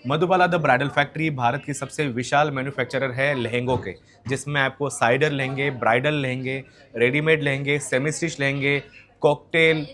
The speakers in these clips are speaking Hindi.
Madhubala the bridal factory Bharat की सबसे विशाल मैन्युफैक्चरर है लहंगों के, जिसमें आपको साइडर लहंगे, ब्राइडल लहंगे, रेडीमेड लहंगे, सेमी स्टिच लहंगे, कॉकटेल,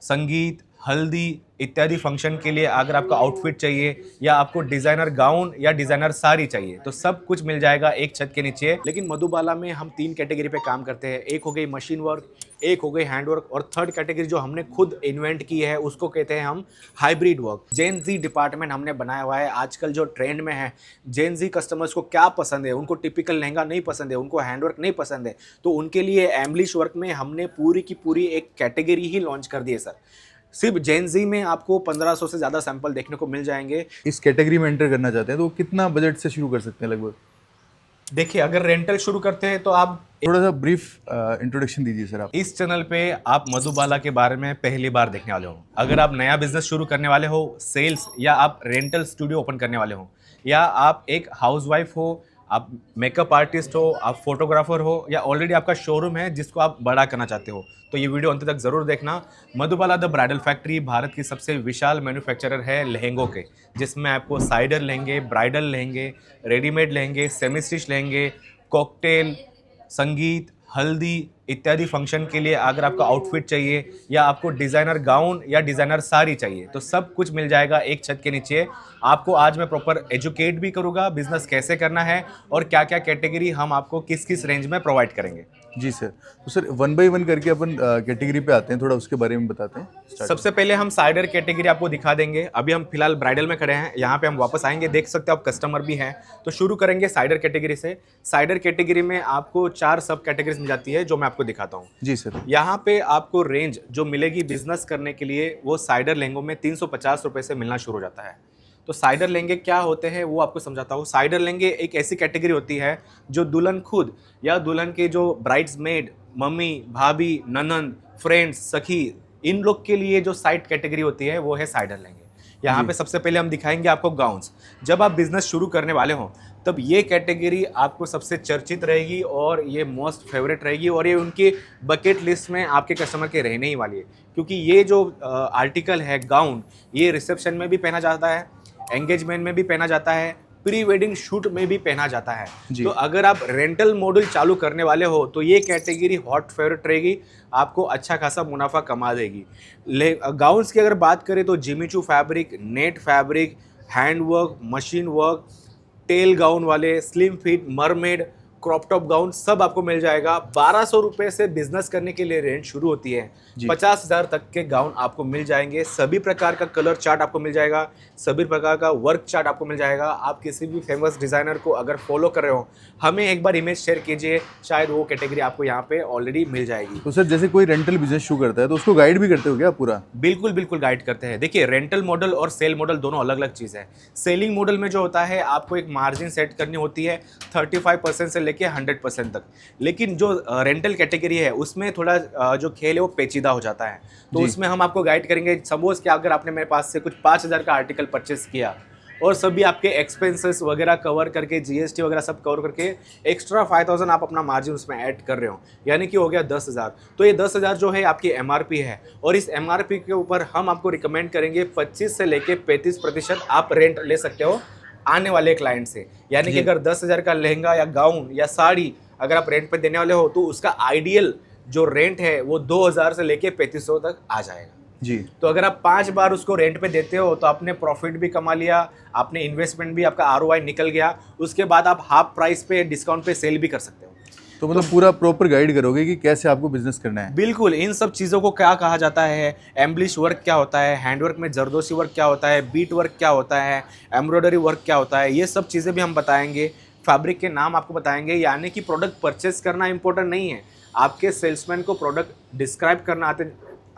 संगीत, हल्दी इत्यादि फंक्शन के लिए अगर आपको आउटफिट चाहिए या आपको डिजाइनर गाउन या डिजाइनर साड़ी चाहिए तो सब कुछ मिल जाएगा एक छत के नीचे। लेकिन मधुबाला में हम 3 कैटेगरी पे काम करते हैं। एक हो गई मशीन वर्क, एक हो गई हैंड वर्क और थर्ड कैटेगरी जो हमने खुद इन्वेंट की है उसको कहते हैं हम हाइब्रिड वर्क। जेन जी डिपार्टमेंट हमने बनाया हुआ है। आजकल जो ट्रेंड में है, जेन जी कस्टमर्स को क्या पसंद है, उनको टिपिकल लहंगा नहीं पसंद है, उनको हैंडवर्क नहीं पसंद है, तो उनके लिए एम्बलिश वर्क में हमने पूरी की पूरी एक कैटेगरी ही लॉन्च कर दी है सर। सिर्फ जेन जी में आपको 1500 से ज़्यादा सैंपल देखने को मिल जाएंगे। इस कैटेगरी में एंटर करना चाहते हैं तो कितना बजट से शुरू कर सकते हैं लगभग? देखिए, अगर रेंटल शुरू करते हैं तो आप थोड़ा सा ब्रीफ इंट्रोडक्शन दीजिए सर आप। इस चैनल पे आप मधुबाला के बारे में पहली बार देखने वाले हो। अगर आप नया बिजनेस शुरू करने वाले हो, सेल्स या आप रेंटल स्टूडियो ओपन करने वाले हो, या आप एक हाउसवाइफ हो, आप मेकअप आर्टिस्ट हो, आप फोटोग्राफर हो, या ऑलरेडी आपका शोरूम है जिसको आप बड़ा करना चाहते हो, तो ये वीडियो अंत तक जरूर देखना। Madhubala the bridal factory Bharat की सबसे विशाल मैन्युफैक्चरर है लहंगों के, जिसमें आपको साइडर लहंगे, ब्राइडल लहंगे, रेडीमेड लहंगे, सेमी स्टिच लहंगे, कॉकटेल, संगीत, हल्दी इत्यादि फंक्शन के लिए अगर आपको आउटफिट चाहिए या आपको डिज़ाइनर गाउन या डिज़ाइनर साड़ी चाहिए तो सब कुछ मिल जाएगा एक छत के नीचे। आपको आज मैं प्रॉपर एजुकेट भी करूँगा बिजनेस कैसे करना है और क्या क्या कैटेगरी हम आपको किस किस रेंज में प्रोवाइड करेंगे। जी सर। तो सर 1 बाय 1 करके अपन कैटेगरी पे आते हैं, थोड़ा उसके बारे में बताते हैं। सबसे पहले हम साइडर कैटेगरी आपको दिखा देंगे। अभी हम फिलहाल ब्राइडल में खड़े हैं, यहाँ पे हम वापस आएंगे, देख सकते हो आप कस्टमर भी हैं। तो शुरू करेंगे साइडर कैटेगरी से। साइडर कैटेगरी में आपको 4 सब कैटेगरीज मिल जाती है जो मैं आपको दिखाता हूँ। जी सर। यहाँ पे आपको रेंज जो मिलेगी बिजनेस करने के लिए वो साइडर लहंगों में 350 रुपये से मिलना शुरू हो जाता है। तो साइडर लहंगे क्या होते हैं वो आपको समझाता हूँ। साइडर लहंगे एक ऐसी कैटेगरी होती है जो दुल्हन खुद या दुल्हन के जो ब्राइड्समेड, मम्मी, भाभी, ननंद, फ्रेंड्स, सखी, इन लोग के लिए जो साइड कैटेगरी होती है वो है साइडर लहंगे। यहाँ पे सबसे पहले हम दिखाएंगे आपको गाउन्स। जब आप बिजनेस शुरू करने वाले हो तब ये कैटेगरी आपको सबसे चर्चित रहेगी और ये मोस्ट फेवरेट रहेगी और ये उनकी बकेट लिस्ट में आपके कस्टमर के रहने ही वाली है, क्योंकि ये जो आर्टिकल है गाउन, ये रिसेप्शन में भी पहना जाता है, एंगेजमेंट में भी पहना जाता है, प्री वेडिंग शूट में भी पहना जाता है। तो अगर आप रेंटल मॉडल चालू करने वाले हो तो ये कैटेगरी हॉट फेवरेट रहेगी, आपको अच्छा खासा मुनाफा कमा देगी। गाउन्स की अगर बात करें तो Jimmy Choo fabric, net fabric, hand work, machine work, tail gown वाले, slim fit, mermaid, crop top gown सब आपको मिल जाएगा। 1200 रुपये से बिजनेस करने के लिए रेंज शुरू होती है। 50,000 तक के गाउन आपको मिल जाएंगे। सभी प्रकार का कलर चार्ट आपको मिल जाएगा, सभी प्रकार का वर्क चार्ट आपको मिल जाएगा। आप किसी भी फेमस डिज़ाइनर को अगर फॉलो कर रहे हो, हमें एक बार इमेज शेयर कीजिए, शायद वो कैटेगरी आपको यहाँ पे ऑलरेडी मिल जाएगी। तो सर जैसे कोई रेंटल बिजनेस शुरू करता है तो उसको गाइड भी करते हो क्या पूरा? बिल्कुल बिल्कुल गाइड करते हैं। देखिए, रेंटल मॉडल और सेल मॉडल दोनों अलग अलग चीज़ है। सेलिंग मॉडल में जो होता है आपको एक मार्जिन सेट करनी होती है 35% से लेके 100% तक। लेकिन जो रेंटल कैटेगरी है उसमें थोड़ा जो खेल है वो पेचीदा हो जाता है। तो उसमें हम आपको गाइड करेंगे। सपोज कि अगर आपने मेरे पास से कुछ 5,000 का आर्टिकल परचेस किया और सभी आपके एक्सपेंसेस वगैरह कवर करके, जीएसटी वगैरह सब कवर करके एक्स्ट्रा 5,000 आप अपना मार्जिन उसमें ऐड कर रहे हो, यानी कि हो गया 10,000। तो ये 10,000 जो है आपकी एमआरपी है और इस एमआरपी के ऊपर हम आपको रिकमेंड करेंगे 25 से लेके 35% आप रेंट ले सकते हो आने वाले क्लाइंट से। यानी कि अगर 10,000 का लहंगा या गाउन या साड़ी अगर आप रेंट पे देने वाले हो तो उसका आइडियल जो रेंट है वो 2,000 से लेके 3,500 तक आ जाएगा। जी। तो अगर आप 5 बार उसको रेंट पे देते हो तो आपने प्रॉफिट भी कमा लिया, आपने इन्वेस्टमेंट भी, आपका आरओआई निकल गया। उसके बाद आप हाफ प्राइस पे, डिस्काउंट पे सेल भी कर सकते हो। तो मतलब पूरा प्रॉपर गाइड करोगे कि कैसे आपको बिजनेस करना है? बिल्कुल, इन सब चीज़ों को क्या कहा जाता है, एम्बलिश वर्क क्या होता है, हैंडवर्क में जरदोशी वर्क क्या होता है, बीट वर्क क्या होता है, एम्ब्रॉयडरी वर्क क्या होता है, ये सब चीज़ें भी हम बताएंगे। फैब्रिक के नाम आपको बताएंगे। यानी कि प्रोडक्ट परचेस करना इंपॉर्टेंट नहीं है, आपके सेल्समैन को प्रोडक्ट डिस्क्राइब करना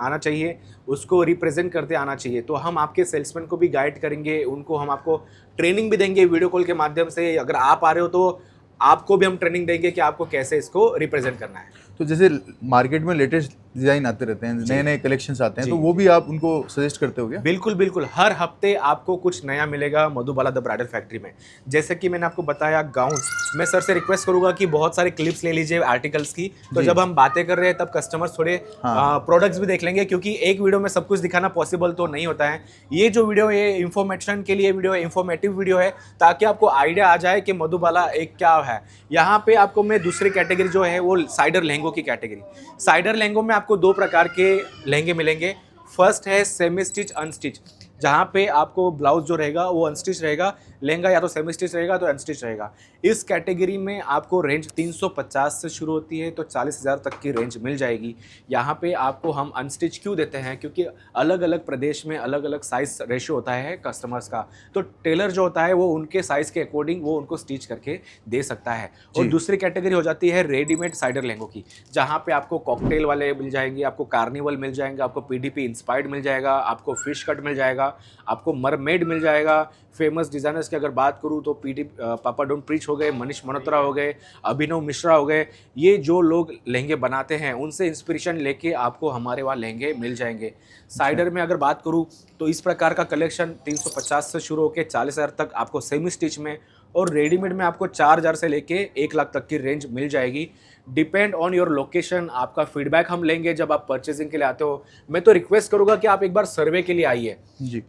आना चाहिए, उसको रिप्रेजेंट करते आना चाहिए। तो हम आपके सेल्समैन को भी गाइड करेंगे, उनको हम आपको ट्रेनिंग भी देंगे वीडियो कॉल के माध्यम से। अगर आप आ रहे हो तो आपको भी हम ट्रेनिंग देंगे कि आपको कैसे इसको रिप्रेजेंट करना है। तो जैसे मार्केट में लेटेस्ट डिज़ाइन आते रहते हैं, नए नए कलेक्शंस आते हैं, तो वो भी आप उनको सजेस्ट करते हो क्या? बिल्कुल बिल्कुल, हर हफ्ते आपको कुछ नया मिलेगा मधुबाला द ब्राइडल फैक्ट्री में। जैसे कि मैंने आपको बताया गाउन्स, मैं सर से रिक्वेस्ट करूंगा कि बहुत सारे क्लिप्स ले लीजिए आर्टिकल्स की, तो जब हम बातें कर रहे हैं तब कस्टमर्स थोड़े प्रोडक्ट्स भी देख लेंगे, क्योंकि एक वीडियो में सब कुछ दिखाना पॉसिबल तो नहीं होता है। ये जो वीडियो है इन्फॉर्मेशन के लिए वीडियो है, इन्फॉर्मेटिव वीडियो है, ताकि आपको आइडिया आ जाए कि मधुबाला एक क्या है। यहाँ पे आपको मैं दूसरी कैटेगरी जो है वो साइडर लहंगों की कैटेगरी। साइडर लहंगों में आपको दो प्रकार के लहंगे मिलेंगे। फर्स्ट है सेमी स्टिच अनस्टिच, जहाँ पे आपको ब्लाउज जो रहेगा वो अनस्टिच रहेगा, लहंगा या तो सेमी स्टिच रहेगा तो अनस्टिच रहेगा। इस कैटेगरी में आपको रेंज 350 से शुरू होती है, तो 40,000 तक की रेंज मिल जाएगी। यहाँ पे आपको हम अनस्टिच क्यों देते हैं, क्योंकि अलग अलग प्रदेश में अलग अलग साइज रेशियो होता है कस्टमर्स का, तो टेलर जो होता है वो उनके साइज के अकॉर्डिंग वो उनको स्टिच करके दे सकता है। और दूसरी कैटेगरी हो जाती है रेडीमेड साइडर लहंगों की, जहाँ पे आपको कॉकटेल वाले मिल जाएंगे, आपको कार्निवल मिल जाएंगे, आपको पीडीपी इंस्पायर्ड मिल जाएगा, आपको फिश कट मिल जाएगा, आपको मरमेड मिल जाएगा। फेमस डिज़ाइनर्स की अगर बात करूँ तो पापा डोंट प्रीच हो गए, मनीष मल्होत्रा हो गए, अभिनव मिश्रा हो गए। ये जो लोग लहंगे बनाते हैं उनसे इंस्पिरेशन लेके आपको हमारे वहाँ लहंगे मिल जाएंगे। साइडर में अगर बात करूँ तो इस प्रकार का कलेक्शन 350 से शुरू होकर 40,000 तक आपको सेमी स्टिच में, और रेडीमेड में आपको 4,000 से लेके 1 लाख तक की रेंज मिल जाएगी। डिपेंड ऑन योर लोकेशन, आपका फीडबैक हम लेंगे जब आप परचेजिंग के लिए आते हो। मैं तो रिक्वेस्ट करूंगा कि आप एक बार सर्वे के लिए आइए।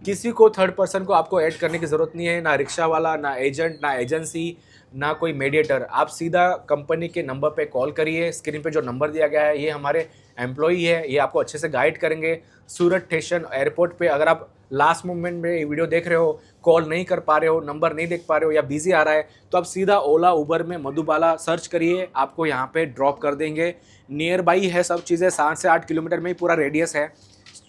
किसी को थर्ड पर्सन को आपको ऐड करने की जरूरत नहीं है, ना रिक्शा वाला, ना एजेंट, ना एजेंसी, ना कोई मीडिएटर। आप सीधा कंपनी के नंबर पे कॉल करिए। स्क्रीन पे जो नंबर दिया गया है ये हमारे एम्प्लॉई है, ये आपको अच्छे से गाइड करेंगे। सूरत स्टेशन एयरपोर्ट पे अगर आप लास्ट मोमेंट में वीडियो देख रहे हो, कॉल नहीं कर पा रहे हो, नंबर नहीं देख पा रहे हो या बिजी आ रहा है, तो आप सीधा ओला उबर में मधुबाला सर्च करिए, आपको यहाँ पे ड्रॉप कर देंगे। नियर बाई है सब चीज़ें, 7 से 8 किलोमीटर में ही पूरा रेडियस है,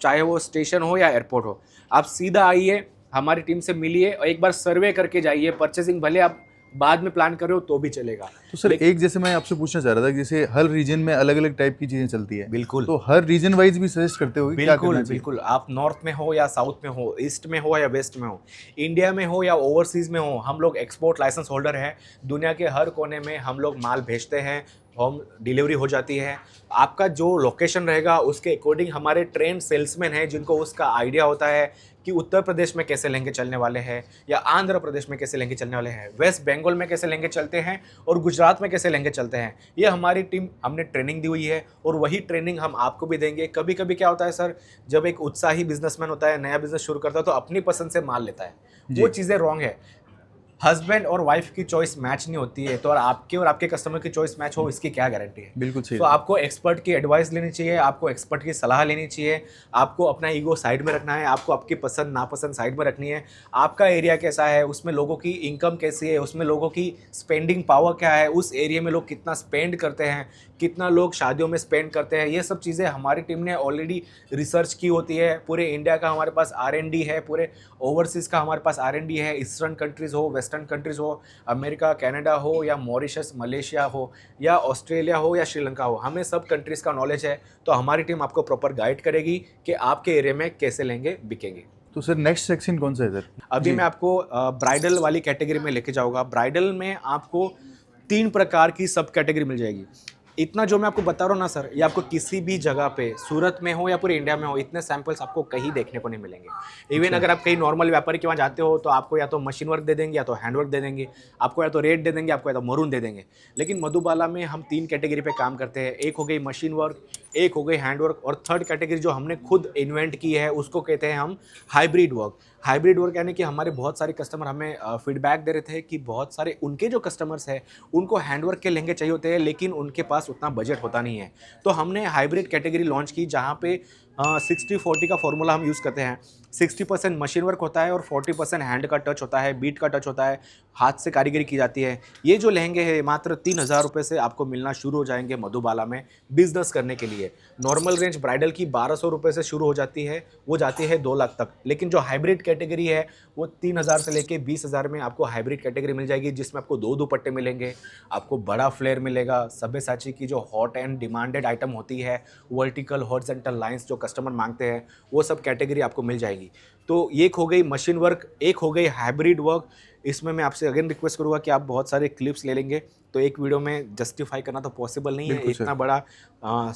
चाहे वो स्टेशन हो या एयरपोर्ट हो। आप सीधा आइए, हमारी टीम से मिलिए और एक बार सर्वे करके जाइए। परचेसिंग भले आप बाद में प्लान कर रहे हो तो भी चलेगा। तो सर एक जैसे मैं आपसे पूछना चाह रहा था, जैसे हर रीजन में अलग अलग टाइप की चीजें चलती है, बिल्कुल, तो हर रीजन वाइज भी सजेस्ट करते हो क्या करना चाहिए? बिल्कुल। आप नॉर्थ में हो या साउथ में हो, ईस्ट में हो या वेस्ट में हो, इंडिया में हो या ओवरसीज में हो, हम लोग एक्सपोर्ट लाइसेंस होल्डर हैं। दुनिया के हर कोने में हम लोग माल भेजते हैं, होम डिलीवरी हो जाती है। आपका जो लोकेशन रहेगा उसके अकॉर्डिंग हमारे ट्रेन सेल्समैन हैं, जिनको उसका आइडिया होता है कि उत्तर प्रदेश में कैसे लहंगे चलने वाले हैं, या आंध्र प्रदेश में कैसे लहंगे चलने वाले हैं, वेस्ट बंगाल में कैसे लहंगे चलते हैं, और गुजरात में कैसे लहंगे चलते हैं। ये हमारी टीम, हमने ट्रेनिंग दी हुई है और वही ट्रेनिंग हम आपको भी देंगे। कभी कभी क्या होता है सर, जब एक उत्साही बिजनेसमैन होता है, नया बिजनेस शुरू करता है, तो अपनी पसंद से माल लेता है, वो चीज़ें रॉन्ग है। हस्बैंड और वाइफ की चॉइस मैच नहीं होती है, तो और आपके कस्टमर की चॉइस मैच हो, इसकी क्या गारंटी है। बिल्कुल सही। तो आपको एक्सपर्ट की एडवाइस लेनी चाहिए, आपको एक्सपर्ट की सलाह लेनी चाहिए, आपको अपना ईगो साइड में रखना है, आपको आपकी पसंद नापसंद साइड में रखनी है। आपका एरिया कैसा है, उसमें लोगों की इनकम कैसी है, उसमें लोगों की स्पेंडिंग पावर क्या है, उस एरिया में लोग कितना स्पेंड करते हैं, कितना लोग शादियों में स्पेंड करते हैं, ये सब चीज़ें हमारी टीम ने ऑलरेडी रिसर्च की होती है। पूरे इंडिया का हमारे पास R&D है, पूरे ओवरसीज़ का हमारे पास R&D है। ईस्टर्न कंट्रीज़ हो, वेस्टर्न कंट्रीज़ हो, अमेरिका, कनाडा हो, या मॉरिशस, मलेशिया हो, या ऑस्ट्रेलिया हो, या श्रीलंका हो, हमें सब कंट्रीज़ का नॉलेज है। तो हमारी टीम आपको प्रॉपर गाइड करेगी कि आपके एरिया में कैसे लहंगे बिकेंगे। तो सर नेक्स्ट सेक्शन कौन सा है सर? अभी मैं आपको ब्राइडल वाली कैटेगरी में लेके जाऊँगा। ब्राइडल में आपको 3 प्रकार की सब कैटेगरी मिल जाएगी। इतना जो मैं आपको बता रहा हूँ ना सर, ये आपको किसी भी जगह पे, सूरत में हो या पूरे इंडिया में हो, इतने सैंपल्स आपको कहीं देखने को नहीं मिलेंगे। इवन अगर आप कहीं नॉर्मल व्यापारी के वहाँ जाते हो तो आपको या तो मशीन वर्क दे देंगे, या तो हैंड वर्क दे देंगे, आपको या तो रेट दे देंगे, आपको या तो मरून दे देंगे। लेकिन मधुबाला में हम 3 कैटेगरी पे काम करते हैं। एक हो गई मशीन वर्क, एक हो गई हैंड वर्क, और थर्ड कैटेगरी जो हमने खुद इन्वेंट की है उसको कहते हैं हम हाइब्रिड वर्क। हाइब्रिड वर्क यानी कि हमारे बहुत सारे कस्टमर हमें फीडबैक दे रहे थे कि बहुत सारे उनके जो कस्टमर्स हैं उनको हैंडवर्क के लहंगे चाहिए होते हैं, लेकिन उनके पास उतना बजट होता नहीं है। तो हमने हाइब्रिड कैटेगरी लॉन्च की, जहाँ पे 60-40 का फॉर्मूला हम यूज़ करते हैं। 60% मशीन वर्क होता है और 40% हैंड का टच होता है, बीट का टच होता है, हाथ से कारीगरी की जाती है। ये जो लहंगे हैं मात्र 3,000 रुपये से आपको मिलना शुरू हो जाएंगे मधुबाला में बिजनेस करने के लिए। नॉर्मल रेंज ब्राइडल की 1,200 रुपये से शुरू हो जाती है, वो जाती है 2 लाख तक। लेकिन जो हाइब्रिड कैटेगरी है वो 3,000 से लेके 20,000 में आपको हाइब्रिड कैटेगरी मिल जाएगी, जिसमें आपको 2 दुपट्टे मिलेंगे, आपको बड़ा फ्लेयर मिलेगा। सब्यसाची की जो हॉट एंड डिमांडेड आइटम होती है, वर्टिकल हॉरिजॉन्टल लाइंस जो कस्टमर मांगते हैं वो सब कैटेगरी आपको मिल जाएगी। तो एक हो गई मशीन वर्क, एक हो गई हाइब्रिड वर्क। इसमें मैं आपसे अगेन रिक्वेस्ट करूँगा कि आप बहुत सारे क्लिप्स ले लेंगे, तो एक वीडियो में जस्टिफाई करना तो पॉसिबल नहीं है। बिल्कुल सर। इतना बड़ा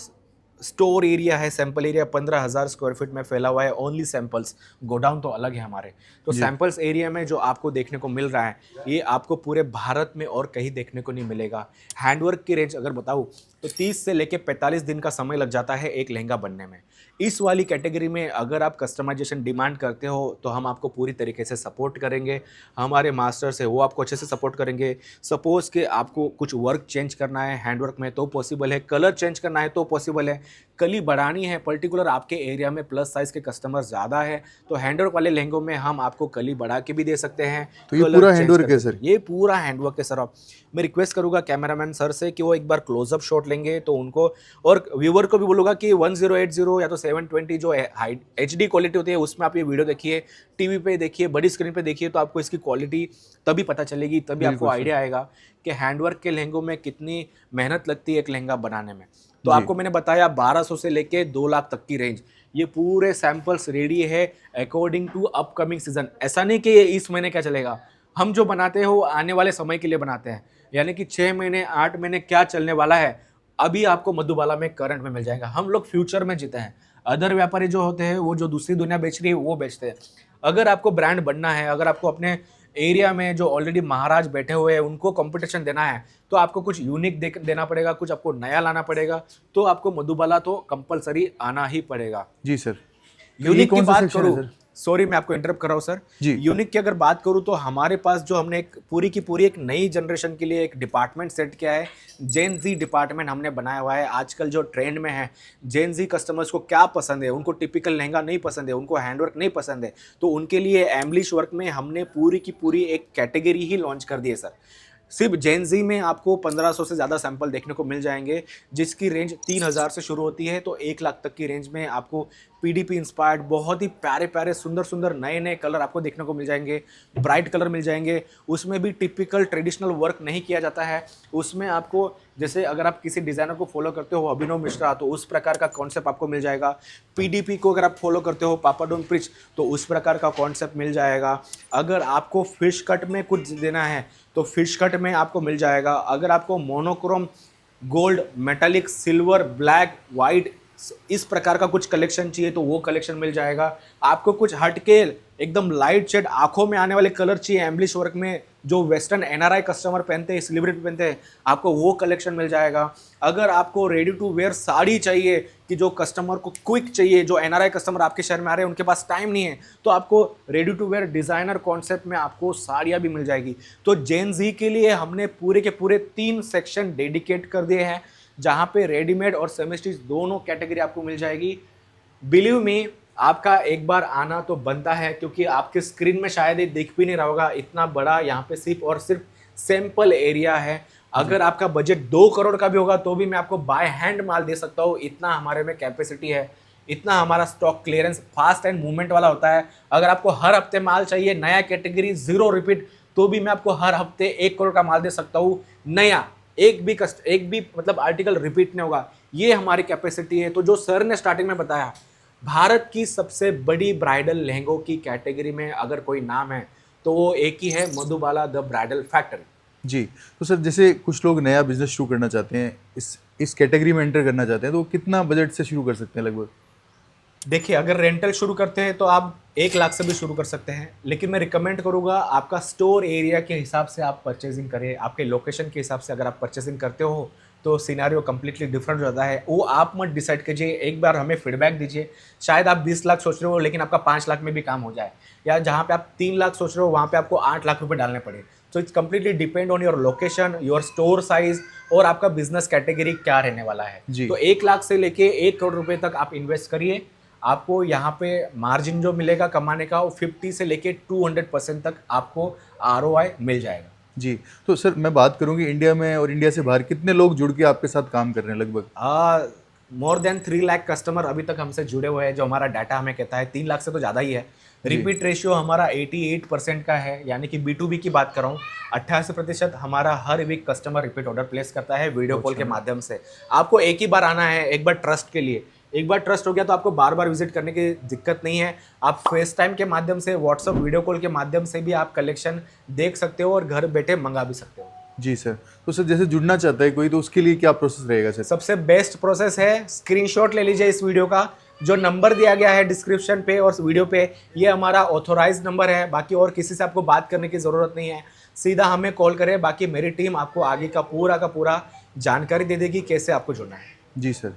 स्टोर एरिया है, सैंपल एरिया 15,000 स्क्वायर फीट में फैला हुआ है, ओनली सैंपल्स। गोडाउन तो अलग है हमारे। तो जी। सैंपल्स एरिया में जो आपको देखने को मिल रहा है, ये आपको पूरे भारत में और कहीं देखने को नहीं मिलेगा। हैंडवर्क की रेंज अगर बताऊँ तो 30 से लेके 45 दिन का समय लग जाता है एक लहंगा बनने में। इस वाली कैटेगरी में अगर आप कस्टमाइजेशन डिमांड करते हो तो हम आपको पूरी तरीके से सपोर्ट करेंगे। हमारे मास्टर्स है वो आपको अच्छे से सपोर्ट करेंगे। सपोज़ कि आपको कुछ वर्क चेंज करना है हैंडवर्क में तो पॉसिबल है, कलर चेंज करना है तो पॉसिबल है, कली बढ़ानी है, पर्टिकुलर आपके एरिया में प्लस साइज़ के कस्टमर ज़्यादा है तो हैंडवर्क वाले लहंगों में हम आपको कली बढ़ा के भी दे सकते हैं। तो ये कलर पूरा चेंज हैंडवर्क कर है सकते सर? हैं। ये पूरा हैंडवर्क है सर। आप मैं रिक्वेस्ट करूँगा कैमरामैन सर से कि वो एक बार क्लोजअप शॉट लेंगे तो उनको, और व्यूअर को भी बोलूँगा कि 1080 या तो 720 जो हाई HD क्वालिटी होती है उसमें आप ये वीडियो देखिए, टीवी पे देखिए, बड़ी स्क्रीन पे देखिए, तो आपको इसकी क्वालिटी तभी पता चलेगी, तभी आपको बिल्कुल सर। आइडिया आएगा कि हैंडवर्क के लहंगों में कितनी मेहनत लगती है एक लहंगा बनाने में। तो जी। आपको मैंने बताया 1200 से लेके 2 लाख तक की रेंज, ये पूरे सैंपल्स रेडी है अकॉर्डिंग टू अपकमिंग सीजन। ऐसा नहीं कि ये इस महीने क्या चलेगा, हम जो बनाते हैं वो आने वाले समय के लिए बनाते हैं, यानी कि 6 महीने 8 महीने क्या चलने वाला है अभी आपको मधुबाला में करंट में मिल जाएगा। हम लोग फ्यूचर में जीते हैं। अदर व्यापारी जो होते हैं वो जो दूसरी दुनिया बेच रही है वो बेचते हैं। अगर आपको ब्रांड बनना है, अगर आपको अपने एरिया में जो ऑलरेडी महाराज बैठे हुए हैं उनको कंपटीशन देना है तो आपको कुछ यूनिक देना पड़ेगा, कुछ आपको नया लाना पड़ेगा, तो आपको मधुबाला तो कंपलसरी आना ही पड़ेगा। जी सर। तो ये यूनिक की कौन सा बात सेक्शन है करूँ, सर? सॉरी मैं आपको इंटरप्ट कर रहा हूँ सर। जी। यूनिक की अगर बात करूँ तो हमारे पास जो हमने एक पूरी की पूरी एक नई जनरेशन के लिए एक डिपार्टमेंट सेट किया है, जेन जी डिपार्टमेंट हमने बनाया हुआ है। आजकल जो ट्रेंड में है, जेन जी कस्टमर्स को क्या पसंद है, उनको टिपिकल लहंगा नहीं पसंद है, उनको हैंडवर्क नहीं पसंद है, तो उनके लिए एम्बलिश वर्क में हमने पूरी की पूरी एक कैटेगरी ही लॉन्च कर दी है सर। सिर्फ जेन जी में आपको 1500 से ज़्यादा सैंपल देखने को मिल जाएंगे, जिसकी रेंज 3000 से शुरू होती है तो 1 लाख तक की रेंज में आपको PDP इंस्पायर्ड बहुत ही प्यारे प्यारे सुंदर सुंदर नए नए कलर आपको देखने को मिल जाएंगे, ब्राइट कलर मिल जाएंगे। उसमें भी टिपिकल ट्रेडिशनल वर्क नहीं किया जाता है, उसमें आपको जैसे अगर आप किसी डिज़ाइनर को फॉलो करते हो अभिनव मिश्रा तो उस प्रकार का कॉन्सेप्ट आपको मिल जाएगा। PDP को अगर आप फॉलो करते हो पापाडोन प्रिच तो उस प्रकार का कॉन्सेप्ट मिल जाएगा। अगर आपको फिश कट में कुछ देना है तो फिश कट में आपको मिल जाएगा। अगर आपको monochrome gold, metallic, silver, black, white इस प्रकार का कुछ कलेक्शन चाहिए तो वो कलेक्शन मिल जाएगा। आपको कुछ हटके एकदम लाइट शेड आंखों में आने वाले कलर चाहिए एम्बलिश वर्क में, जो वेस्टर्न NRI कस्टमर पहनते हैं, सेलिब्रिटी पहनते हैं, आपको वो कलेक्शन मिल जाएगा। अगर आपको रेडी टू वेयर साड़ी चाहिए कि जो कस्टमर को क्विक चाहिए, जो NRI कस्टमर आपके शहर में आ रहे हैं उनके पास टाइम नहीं है, तो आपको ready to wear designer concept में आपको साड़ियाँ भी मिल जाएगी। तो जेन जी के लिए हमने पूरे के पूरे 3 सेक्शन डेडिकेट कर दिए हैं, जहाँ पे रेडीमेड और सेमी स्टिच दोनों कैटेगरी आपको मिल जाएगी। बिलीव मी, आपका एक बार आना तो बनता है, क्योंकि आपके स्क्रीन में शायद ये दिख भी नहीं रहा होगा, इतना बड़ा यहाँ पे सिर्फ और सिर्फ सैंपल एरिया है। अगर आपका बजट 2 करोड़ का भी होगा तो भी मैं आपको बाय हैंड माल दे सकता हूँ, इतना हमारे में कैपेसिटी है, इतना हमारा stock clearance fast and movement वाला होता है। अगर आपको हर हफ्ते माल चाहिए, नया कैटेगरी, 0 रिपीट, तो भी मैं आपको हर हफ्ते 1 करोड़ का माल दे सकता हूँ नया। एक भी मतलब आर्टिकल रिपीट नहीं होगा, ये हमारी कैपेसिटी है। तो जो सर ने स्टार्टिंग में बताया, भारत की सबसे बड़ी ब्राइडल लहंगों की कैटेगरी में अगर कोई नाम है तो वो एक ही है, मधुबाला द ब्राइडल फैक्ट्री। जी। तो सर जैसे कुछ लोग नया बिजनेस शुरू करना चाहते हैं, इस कैटेगरी में एंटर करना चाहते हैं, तो वो कितना बजट से शुरू कर सकते हैं लगभग? देखिए, अगर रेंटल शुरू करते हैं तो आप 1 लाख से भी शुरू कर सकते हैं, लेकिन मैं रिकमेंड करूँगा आपका स्टोर एरिया के हिसाब से आप परचेजिंग करें। आपके लोकेशन के हिसाब से अगर आप परचेजिंग करते हो तो सिनेरियो कम्प्लीटली डिफरेंट हो जाता है। वो आप मत डिसाइड कीजिए, एक बार हमें फीडबैक दीजिए। शायद आप 20 लाख सोच रहे हो लेकिन आपका 5 लाख में भी काम हो जाए, या जहाँ पे आप 3 लाख सोच रहे हो वहाँ पे आपको 8 लाख रुपए डालने पड़े। So it's completely depend on your location, your store size और आपका बिजनेस कैटेगरी क्या रहने वाला है। जी। तो 1 लाख से लेके 1 करोड़ रुपए तक आप इन्वेस्ट करिए, आपको यहाँ पे मार्जिन जो मिलेगा कमाने का वो 50 से लेके 200% तक आपको ROI मिल जाएगा। जी। तो सर मैं बात करूँ कि इंडिया में और इंडिया से बाहर कितने लोग जुड़ के आपके साथ काम कर रहे हैं लगभग? मोर देन 3 लाख कस्टमर अभी तक हमसे जुड़े हुए हैं, जो हमारा डाटा हमें कहता है। 3 लाख से तो ज़्यादा ही है। रिपीट रेशियो हमारा 88% का है, यानी कि B2B की बात कर रहा हूँ। 88% हमारा हर week customer repeat order place करता है वीडियो कॉल के माध्यम से। आपको एक ही बार आना है, एक बार ट्रस्ट के लिए, एक बार ट्रस्ट हो गया तो आपको बार बार विजिट करने की दिक्कत नहीं है। आप फेस टाइम के माध्यम से, व्हाट्सअप वीडियो कॉल के माध्यम से भी आप कलेक्शन देख सकते हो और घर बैठे मंगा भी सकते हो। जी सर। तो सर जैसे जुड़ना चाहता है कोई, तो उसके लिए क्या प्रोसेस रहेगा सर? सबसे बेस्ट प्रोसेस है, स्क्रीनशॉट ले लीजिए इस वीडियो का, जो नंबर दिया गया है डिस्क्रिप्शन पे और वीडियो पे, ये हमारा ऑथोराइज्ड नंबर है। बाकी और किसी से आपको बात करने की ज़रूरत नहीं है, सीधा हमें कॉल करें। बाकी मेरी टीम आपको आगे का पूरा जानकारी दे देगी कैसे आपको जुड़ना है। जी सर।